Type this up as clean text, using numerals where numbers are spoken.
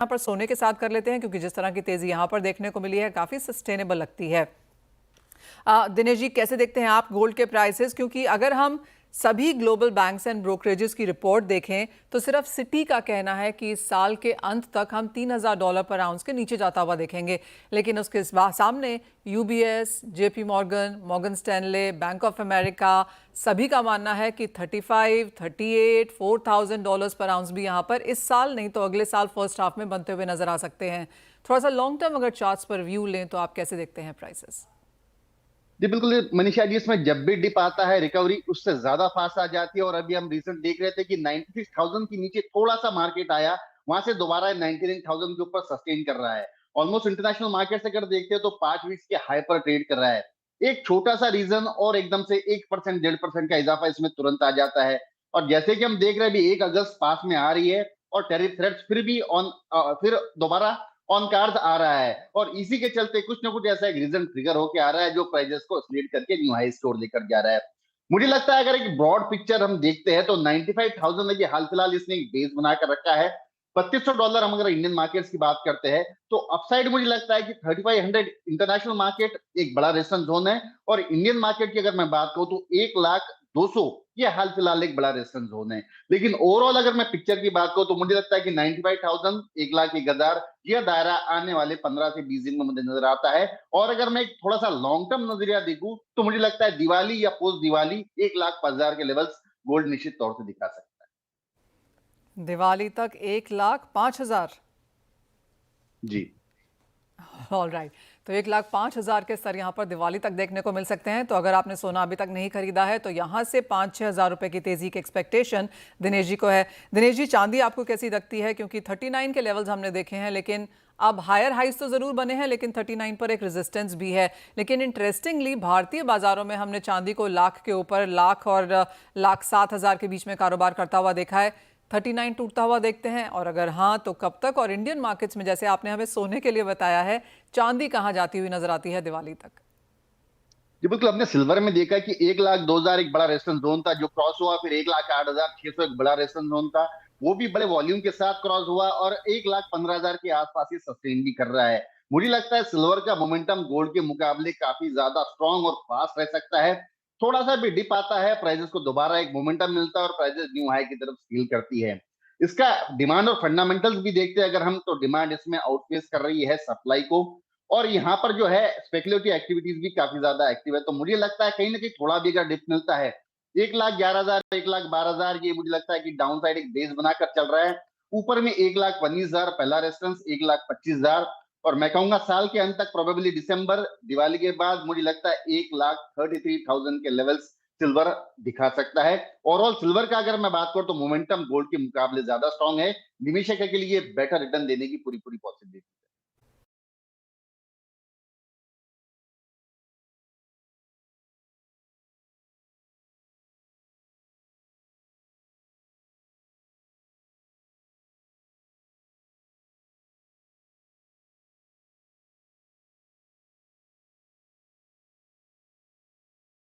यहाँ पर सोने के साथ कर लेते हैं, क्योंकि जिस तरह की तेजी यहाँ पर देखने को मिली है काफी सस्टेनेबल लगती है। दिनेश जी, कैसे देखते हैं आप गोल्ड के प्राइसेस? क्योंकि अगर हम सभी ग्लोबल बैंक्स एंड ब्रोकरेजेस की रिपोर्ट देखें तो सिर्फ सिटी का कहना है कि इस साल के अंत तक हम $3000 पर आउंस के नीचे जाता हुआ देखेंगे, लेकिन उसके सामने UBS, JP Morgan, Morgan Stanley, bank of America सभी का मानना है कि 35, 38, $4000 पर आउंस भी यहाँ पर इस साल नहीं तो अगले साल फर्स्ट हाफ में बनते हुए नजर आ सकते हैं। थोड़ा सा लॉन्ग टर्म अगर चार्ट्स पर व्यू लें तो आप कैसे देखते हैं प्राइसेस? जी बिल्कुल मनीषा जी, इसमें जब भी डिप आता है रिकवरी उससे ज्यादा फास्ट आ जाती है। और अभी हम रिसेंट देख रहे थे कि 96,000 के नीचे थोड़ा सा मार्केट आया, वहां से दोबारा 99,000 के ऊपर सस्टेन कर रहा है। ऑलमोस्ट इंटरनेशनल मार्केट से अगर देखते हैं तो 5 वीक्स के हाई पर ट्रेड कर रहा है। एक छोटा सा रीजन और एकदम से 1% 1.5% का इजाफा इसमें तुरंत आ जाता है। और जैसे कि हम देख रहे हैं अभी 1 अगस्त पास में आ रही है और टेरिफ थ्रेट्स फिर भी फिर दोबारा ऑन कार्ड आ रहा है। और इसी के चलते कुछ ना कुछ ऐसा एक रीजन ट्रिगर होके आ रहा है जो प्राइजेस को स्लीड करके न्यू हाई स्टोर लेकर जा रहा है। मुझे लगता है अगर एक ब्रॉड पिक्चर हम देखते हैं तो 95,000 हाल फिलहाल इसने एक बेस बनाकर रखा है। $3200 हम अगर इंडियन मार्केट्स की बात करते हैं तो अपसाइड मुझे लगता है कि 3500 इंटरनेशनल मार्केट एक बड़ा रेजिस्टेंस जोन है। और इंडियन मार्केट की अगर मैं बात करूं तो 1,02,000 ये हाल फिलहाल एक बड़ा रेजिस्टेंस जोन है। लेकिन ओवरऑल अगर मैं पिक्चर की बात करूं तो मुझे लगता है कि 95,000 1,00,000 यह दायरा आने वाले 15 से 20 दिन में मुझे नजर आता है। और अगर मैं एक थोड़ा सा लॉन्ग टर्म नजरिया देखूं तो मुझे लगता है दिवाली या पोस्ट दिवाली 1,05,000 के लेवल्स गोल्ड निश्चित तौर से दिखा सकता दिवाली तक 1,05,000। है। जी ऑल राइट, तो 1,05,000 के स्तर यहाँ पर दिवाली तक देखने को मिल सकते हैं। तो अगर आपने सोना अभी तक नहीं खरीदा है तो यहाँ से 5-6 हज़ार रुपए की तेजी की एक्सपेक्टेशन दिनेश जी को है। दिनेश जी, चांदी आपको कैसी लगती है? क्योंकि 39 के लेवल्स हमने देखे हैं, लेकिन अब हायर हाइस तो जरूर बने हैं, लेकिन 39 पर एक रेजिस्टेंस भी है। लेकिन इंटरेस्टिंगली भारतीय बाजारों में हमने चांदी को लाख के ऊपर, लाख और 1,07,000 के बीच में कारोबार करता हुआ देखा है। 39 टूटता हुआ देखते हैं, और अगर हाँ तो कब तक? और इंडियन मार्केट्स में जैसे आपने हमें सोने के लिए बताया है, चांदी कहाँ जाती हुई नजर आती है दिवाली तक? जी बिल्कुल, हमने सिल्वर में देखा कि 1,02,000 एक बड़ा रेजिस्टेंस जोन था जो क्रॉस हुआ। फिर 1,08,600 एक बड़ा रेजिस्टेंस जोन था, वो भी बड़े वॉल्यूम के साथ क्रॉस हुआ। और 1,15,000 के आसपास ही सस्टेन भी कर रहा है। मुझे लगता है सिल्वर का मोमेंटम गोल्ड के मुकाबले काफी ज्यादा स्ट्रॉन्ग और फास्ट रह सकता है। थोड़ा सा भी डिप आता है, प्राइजेस को दोबारा एक मोमेंटम मिलता है और प्राइजेस न्यू हाई की तरफ स्केल करती है। इसका डिमांड और फंडामेंटल्स भी देखते हैं अगर हम, तो डिमांड इसमें आउटपेस कर रही है सप्लाई को। और यहाँ पर जो है स्पेकुलेटिव एक्टिविटीज भी काफी ज्यादा एक्टिव है। तो मुझे लगता है कहीं ना कहीं थोड़ा भी अगर डिप मिलता है 1,11,000 1,12,000, ये मुझे लगता है कि डाउन साइड एक बेस बनाकर चल रहा है। ऊपर में 1,19,000 पहला रेफरेंस, 1,25,000। और मैं कहूंगा साल के अंत तक प्रोबेबली दिसंबर दिवाली के बाद मुझे लगता है 1,33,000 के लेवल्स सिल्वर दिखा सकता है। ओवरऑल सिल्वर का अगर मैं बात करूं तो मोमेंटम गोल्ड के मुकाबले ज्यादा स्ट्रॉन्ग है। निवेशक के लिए बेटर रिटर्न देने की पूरी पूरी पॉसिबिलिटी।